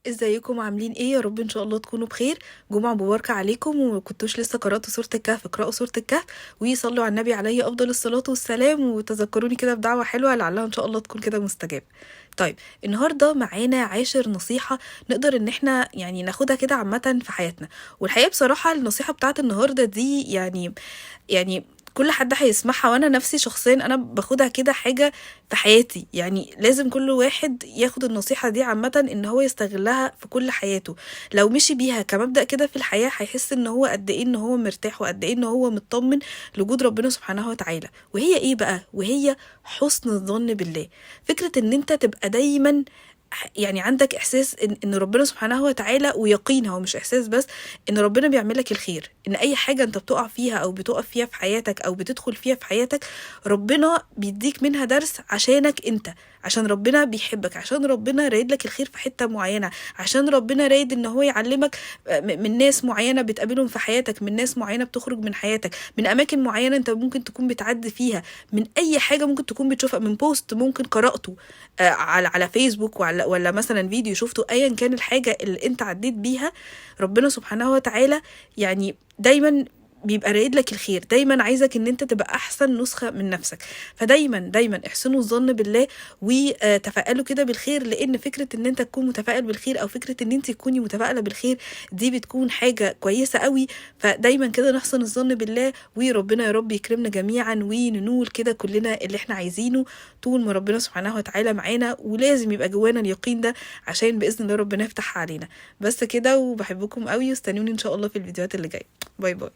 ازيكم عاملين ايه؟ يا رب ان شاء الله تكونوا بخير. جمعة مباركة عليكم، وكنتوش لسه قرأتوا سورة الكهف اقرأوا سورة الكهف وصلوا على النبي عليه افضل الصلاة والسلام، وتذكروني كده بدعوة حلوة لعلها ان شاء الله تكون كده مستجاب. طيب النهارده معانا 10 نصيحة نقدر ان احنا يعني ناخدها كده عامة في حياتنا. والحقيقة بصراحة النصيحة بتاعت النهارده دي يعني كل حد هيسمعها، وانا نفسي شخصيا انا باخدها كده حاجة في حياتي. يعني لازم كل واحد ياخد النصيحة دي عامة ان هو يستغلها في كل حياته. لو مشي بيها كمبدأ كده في الحياة هيحس ان هو قد ايه ان هو مرتاح، وقد ايه ان هو مطمن لوجود ربنا سبحانه وتعالى. وهي ايه بقى؟ وهي حسن الظن بالله. فكرة ان انت تبقى دايما يعني عندك احساس ان ربنا سبحانه وتعالى، ويقين، هو مش احساس بس، ان ربنا بيعمل لك الخير. ان اي حاجه انت بتقع فيها او بتقف فيها في حياتك او بتدخل فيها في حياتك، ربنا بيديك منها درس عشانك انت، عشان ربنا بيحبك، عشان ربنا رايد لك الخير في حته معينه، عشان ربنا رايد ان هو يعلمك من ناس معينه بتقابلهم في حياتك، من ناس معينه بتخرج من حياتك، من اماكن معينه انت ممكن تكون بتعدي فيها، من اي حاجه ممكن تكون بتشوفها، من بوست ممكن قراته على فيسبوك، ولا مثلا فيديو شفته، ايا كان الحاجه اللي انت عديت بيها. ربنا سبحانه وتعالى يعني دايما بيبقى رايد لك الخير، دايما عايزك ان انت تبقى احسن نسخة من نفسك. فدايما دايما احسنوا الظن بالله وتفائلوا كده بالخير، لان فكرة ان انت تكون متفائل بالخير او فكرة ان انت تكوني متفائلة بالخير دي بتكون حاجة كويسة قوي. فدايما كده نحسن الظن بالله، وربنا يا رب يكرمنا جميعا وننول كده كلنا اللي احنا عايزينه طول ما ربنا سبحانه وتعالى معانا. ولازم يبقى جوانا اليقين ده عشان باذن الله ربنا يفتح علينا. بس كده، وبحبكم قوي، واستنوني ان شاء الله في الفيديوهات اللي جايه. باي باي.